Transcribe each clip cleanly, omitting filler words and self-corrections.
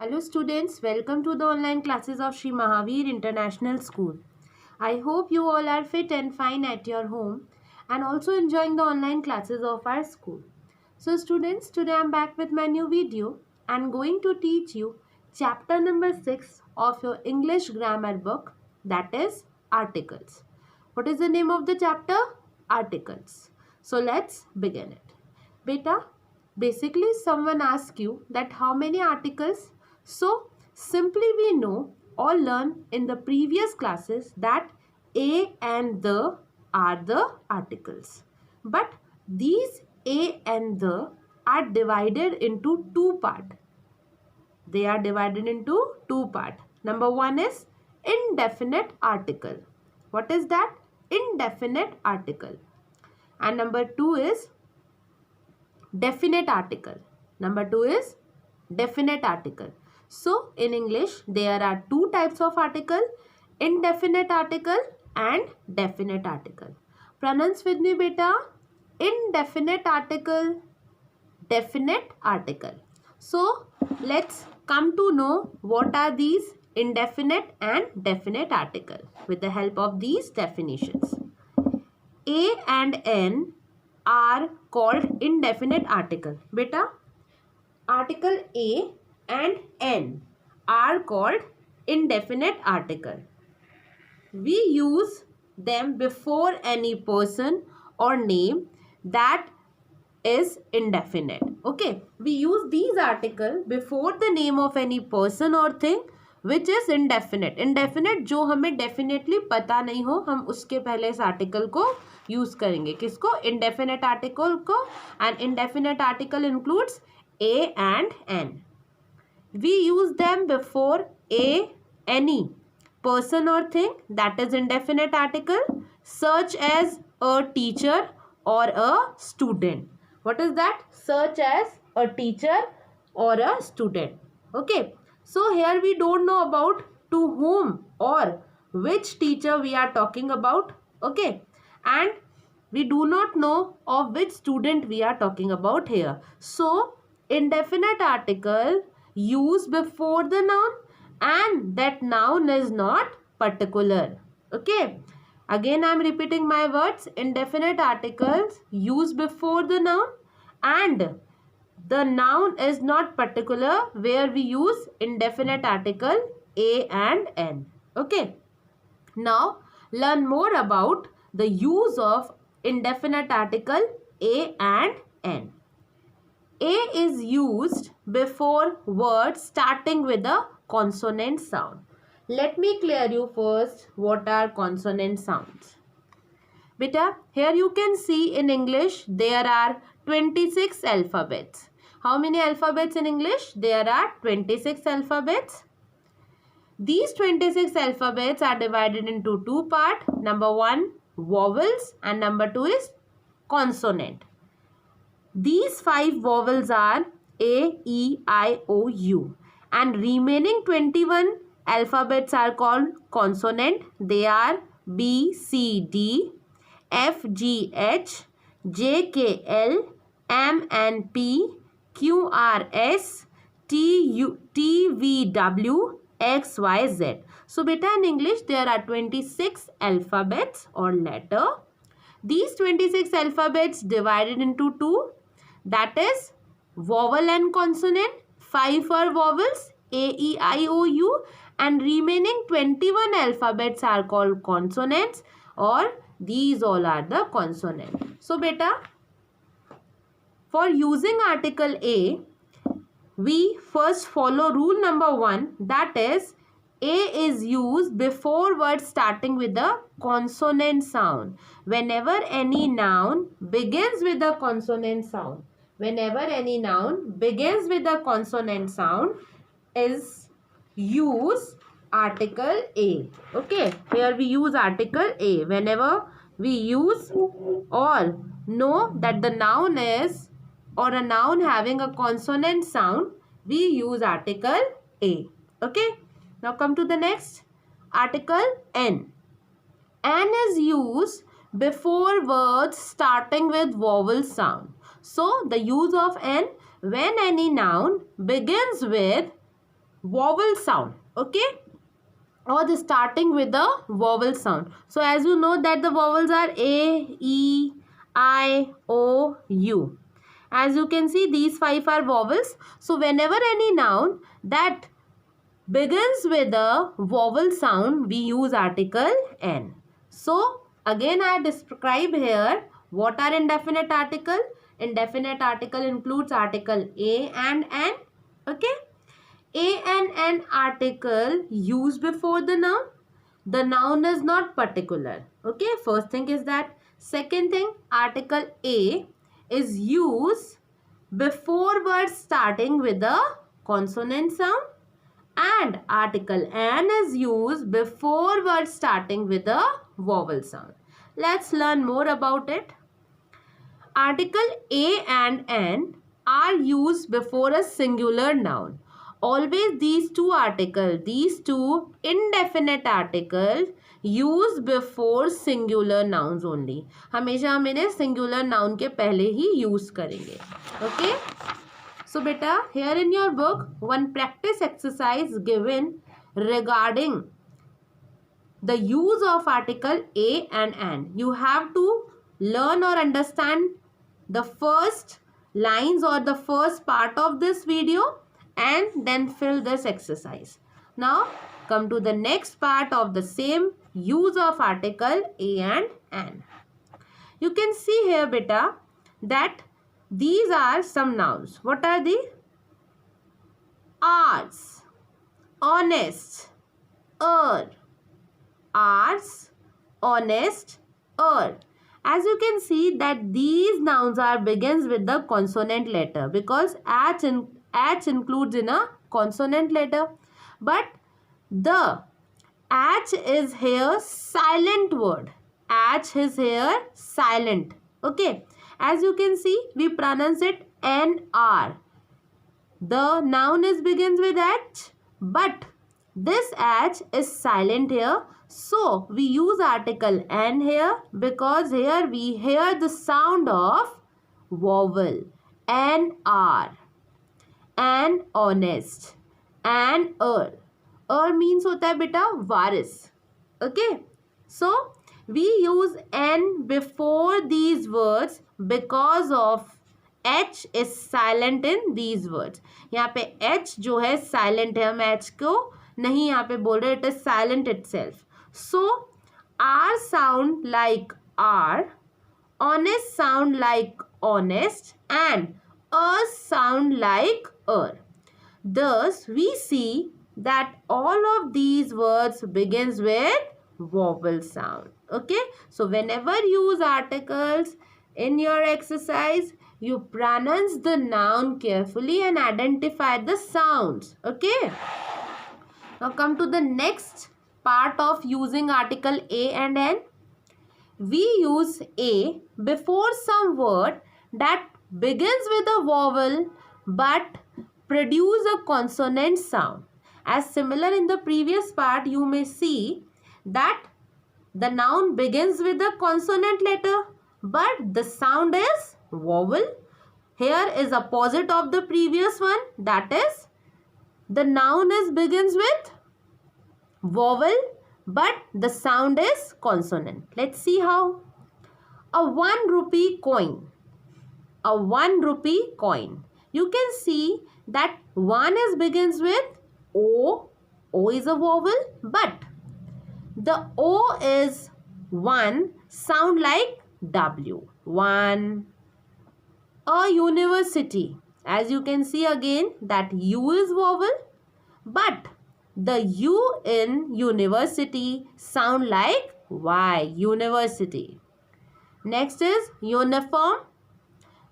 Hello students, welcome to the online classes of Sri Mahavir International School. I hope you all are fit and fine at your home and also enjoying the online classes of our school. So students, today I am back with my new video and going to teach you chapter number 6 of your English grammar book, that is articles. What is the name of the chapter? Articles. So let's begin it. Beta, basically someone asks you that how many articles. So simply we know or learn in the previous classes that a and the are the articles. But these a and the are divided into two parts. They are divided into two parts. Number one is indefinite article. What is that? Indefinite article. And number two is definite article. Number two is definite article. So in English there are two types of article, indefinite article and definite article. Pronounce with me beta, indefinite article, definite article. So let's come to know what are these indefinite and definite article with the help of these definitions. A and N are called indefinite article. Beta, article A and N are called indefinite article. We use them before any person or name that is indefinite. Okay, we use these articles before the name of any person or thing which is indefinite. Indefinite जो हमें definitely पता नहीं हो, हम उसके पहले इस article को use करेंगे. किसको? Indefinite article को. And indefinite article includes A and N. We use them before any person or thing that is indefinite article, such as a teacher or a student. What is that? Such as a teacher or a student. Okay. So here we don't know about to whom or which teacher we are talking about. Okay. And we do not know of which student we are talking about here. So indefinite article used before the noun and that noun is not particular. Okay. Again I am repeating my words. Indefinite articles used before the noun and the noun is not particular where we use indefinite article A and N. Okay. Now learn more about the use of indefinite article A and N. A is used before words starting with a consonant sound. Let me clear you first what are consonant sounds. Beta, here you can see in English there are 26 alphabets. How many alphabets in English? There are 26 alphabets. These 26 alphabets are divided into two parts. Number one, vowels, and number two is consonant. These 5 vowels are A, E, I, O, U, and remaining 21 alphabets are called consonant. They are B, C, D, F, G, H, J, K, L, M, N, P, Q, R, S, T, V, W, X, Y, Z. So beta, in English there are 26 alphabets or letter. These 26 alphabets divided into two, that is vowel and consonant. 5 are vowels A, E, I, O, U, and remaining 21 alphabets are called consonants, or these all are the consonants. So beta, for using article A, we first follow rule number 1, that is A is used before words starting with a consonant sound. Whenever any noun begins with a consonant sound, is use article A. Okay, here we use article A. Whenever we use or know that the noun is or a noun having a consonant sound, we use article A. Okay, now come to the next. Article N. N is used before words starting with vowel sound. So the use of N when any noun begins with vowel sound, okay, or the starting with the vowel sound. So as you know that the vowels are A, E, I, O, U. As you can see, these 5 are vowels. So whenever any noun that begins with a vowel sound, we use article N. So again I describe here what are indefinite article. Indefinite article includes article A and N. Okay. A and N article used before the noun. The noun is not particular. Okay. First thing is that. Second thing, article A is used before words starting with a consonant sound, and article N is used before words starting with a vowel sound. Let's learn more about it. Article A and N are used before a singular noun. Always these two articles, these two indefinite articles used before singular nouns only. हमेशा हम इन्हें singular noun के पहले ही use करेंगे. Okay? So beta, here in your book, one practice exercise given regarding the use of article A and N. You have to learn or understand the first lines or the first part of this video and then fill this exercise. Now come to the next part of the same use of article A and N. You can see here beta that these are some nouns. What are they? Ours, honest, ours, honest, As you can see that these nouns are begins with the consonant letter because H includes in a consonant letter. But the H is here silent word. H is here silent. Okay. As you can see, we pronounce it NR. The noun is begins with H, but this H is silent here. So we use article N here because here we hear the sound of vowel. NR. And honest. And means होता है बेटा वारिस. Okay. So we use N before these words because of H is silent in these words. यहाँ पे H जो है silent है, हम H को नहीं यहाँ पे बोल रहे, it is silent itself. So R sound like R, honest sound like honest, and sound like Thus we see that all of these words begins with vowel sound. Okay. So whenever you use articles in your exercise, you pronounce the noun carefully and identify the sounds. Okay. Now come to the next part of using article A and N. We use A before some word that begins with a vowel but produce a consonant sound. As similar in the previous part, you may see that the noun begins with a consonant letter but the sound is vowel. Here is opposite of the previous one, that is the noun begins with vowel but the sound is consonant. Let's see how. A 1 rupee coin. A 1 rupee coin. You can see that 1 begins with O. O is a vowel but the O is 1 sound like W. 1. A university. As you can see again that U is vowel but the U in university sound like Y. University. Next is uniform.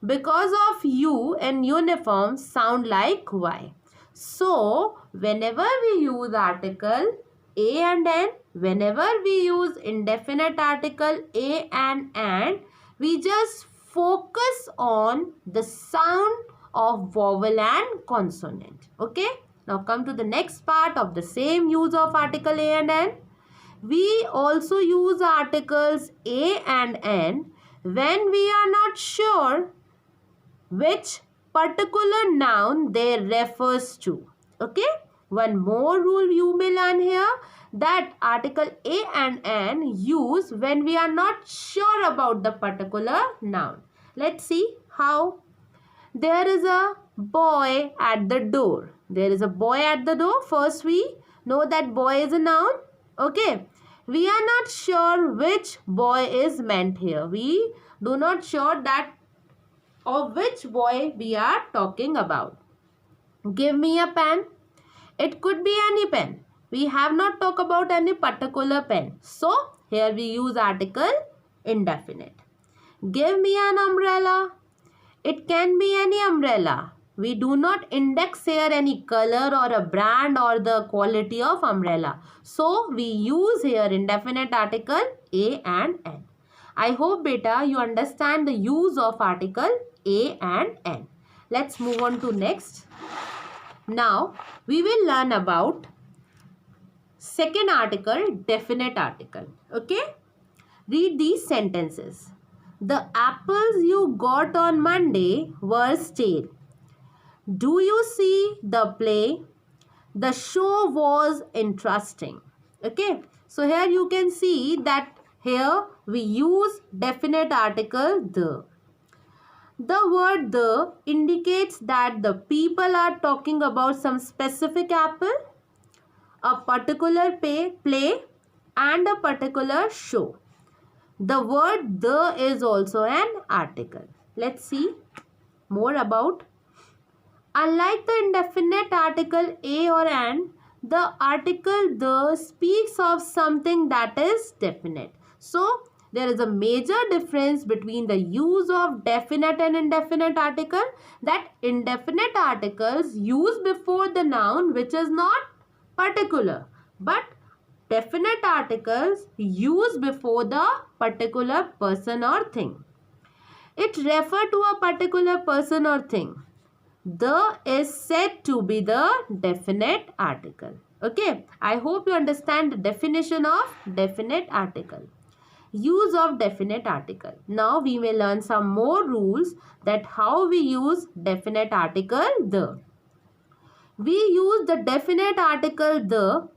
Because of U in uniform sound like Y. So whenever we use article A and N, whenever we use indefinite article A and N, we just focus on the sound of vowel and consonant. Okay. Now come to the next part of the same use of article A and N. We also use articles A and N when we are not sure which particular noun they refers to. Okay. One more rule you may learn here, that article a and an use when we are not sure about the particular noun. Let's see how. There is a boy at the door. There is a boy at the door. First we know that boy is a noun. Okay. We are not sure which boy is meant here. We do not sure that of which boy we are talking about. Give me a pen. It could be any pen. We have not talked about any particular pen. So, here we use article indefinite. Give me an umbrella. It can be any umbrella. We do not index here any color or a brand or the quality of umbrella. So, we use here indefinite article a and n. I hope beta you understand the use of article a and n. Let's move on to next. Now, we will learn about second article, definite article. Okay? Read these sentences. The apples you got on Monday were stale. Do you see the play? The show was interesting. Okay? So, here you can see that here we use definite article the. The word the indicates that the people are talking about some specific apple, a particular play and a particular show. The word the is also an article. Let's see more about. Unlike the indefinite article a or an, the article the speaks of something that is definite. So, there is a major difference between the use of definite and indefinite article, that indefinite articles use before the noun which is not particular, but definite articles use before the particular person or thing. It refers to a particular person or thing. The is said to be the definite article. Okay, I hope you understand the definition of definite article. Use of definite article. Now we may learn some more rules that how we use definite article the. We use the definite article the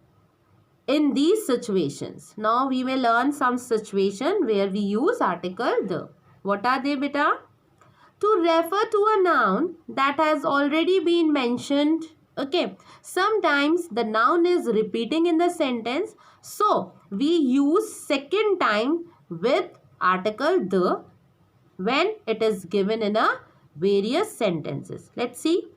in these situations. Now we may learn some situation where we use article the. What are they beta? To refer to a noun that has already been mentioned. Okay, sometimes the noun is repeating in the sentence, so we use second time with article the when it is given in a various sentences. Let's see.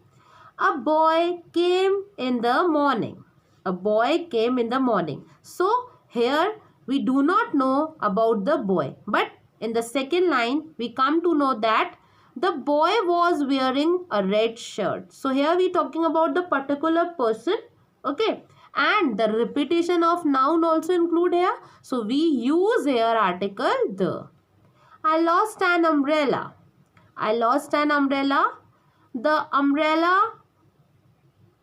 A boy came in the morning. A boy came in the morning. So here we do not know about the boy, but in the second line we come to know that the boy was wearing a red shirt. So here we talking about the particular person. Okay. And the repetition of noun also include here. So we use here article the. I lost an umbrella. I lost an umbrella. The umbrella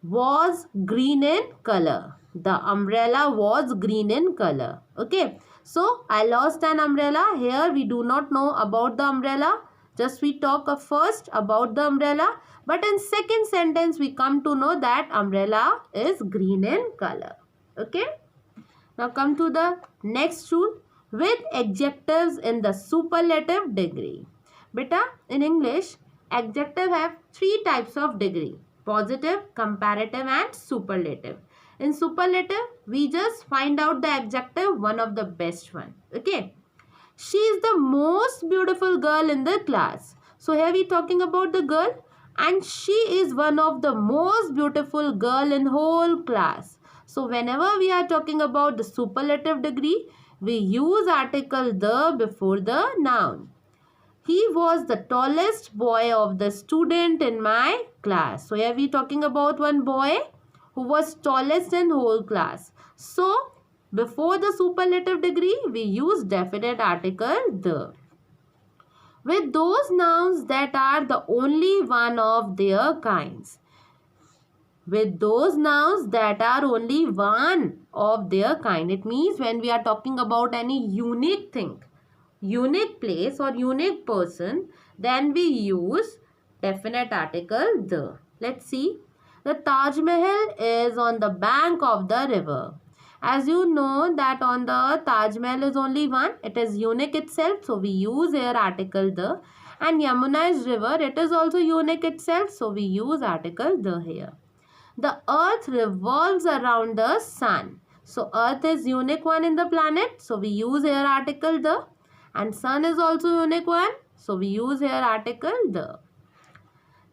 was green in color. The umbrella was green in color. Okay. So I lost an umbrella. Here we do not know about the umbrella. Just we talk first about the umbrella, but in second sentence we come to know that umbrella is green in color. Okay. Now come to the next rule, with adjectives in the superlative degree. Beta, in English, adjective have three types of degree: positive, comparative and superlative. In superlative, we just find out the adjective, one of the best one. Okay. She is the most beautiful girl in the class. So here we talking about the girl, and she is one of the most beautiful girl in whole class. So whenever we are talking about the superlative degree, we use article the before the noun. He was the tallest boy of the student in my class. So here we talking about one boy who was tallest in whole class. So before the superlative degree, we use definite article the. With those nouns that are the only one of their kinds. With those nouns that are only one of their kind. It means when we are talking about any unique thing, unique place or unique person, then we use definite article the. Let's see. The Taj Mahal is on the bank of the river. As you know that on the Taj Mahal is only one. It is unique itself. So we use here article the. And Yamuna is river. It is also unique itself. So we use article the here. The earth revolves around the sun. So earth is unique one in the planet. So we use here article the. And sun is also unique one. So we use here article the.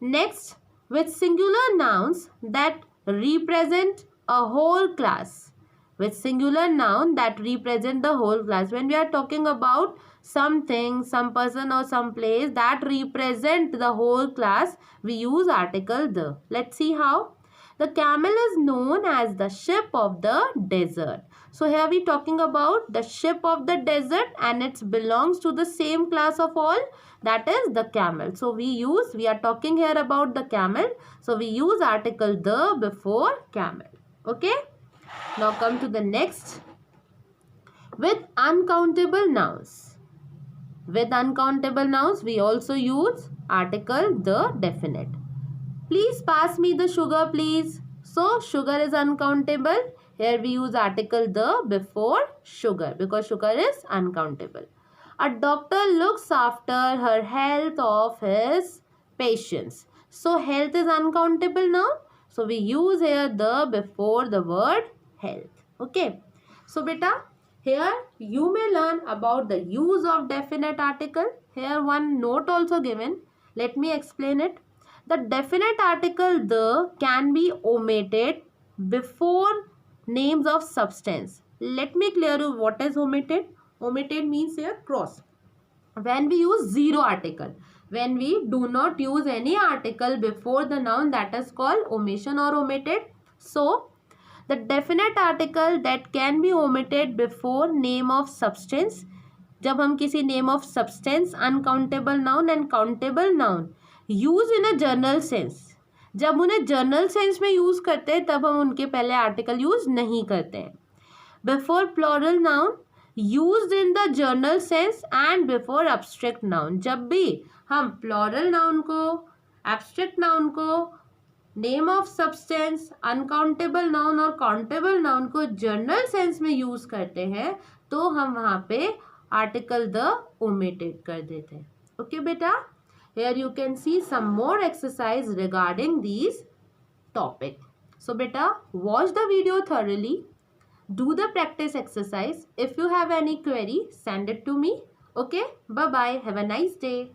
Next, with singular nouns that represent a whole class. With singular noun that represent the whole class. When we are talking about something, some person or some place that represent the whole class, we use article the. Let's see how. The camel is known as the ship of the desert. So here we talking about the ship of the desert and it belongs to the same class of all, that is the camel. So we are talking here about the camel. So we use article the before camel. Okay. Now come to the next. With uncountable nouns. With uncountable nouns we also use article the definite. Please pass me the sugar, please. So, sugar is uncountable. Here we use article the before sugar because sugar is uncountable. A doctor looks after her health of his patients. So, health is uncountable now. So, we use here the before the word health. Okay. So, beta, here you may learn about the use of definite article. Here one note also given. Let me explain it. The definite article the can be omitted before names of substance. Let me clear you what is omitted. Omitted means here cross. When we use zero article. When we do not use any article before the noun, that is called omission or omitted. So, the definite article that can be omitted before name of substance. जब हम किसी name of substance, uncountable noun and countable noun use in a general sense, जब उन्हें general sense में use करते हैं तब हम उनके पहले आर्टिकल यूज नहीं करते हैं. Before plural noun used in the general sense and before abstract noun. जब भी हम प्लूरल नाउन को, एब्स्ट्रैक्ट नाउन को, name of substance, uncountable noun और काउंटेबल नाउन को जनरल सेंस में यूज करते हैं तो हम वहाँ पे आर्टिकल द ओमिटेड कर देते हैं. ओके बेटा. Here you can see some more exercise regarding these topic. So beta, watch the video thoroughly. Do the practice exercise. If you have any query, send it to me. Okay. Bye bye. Have a nice day.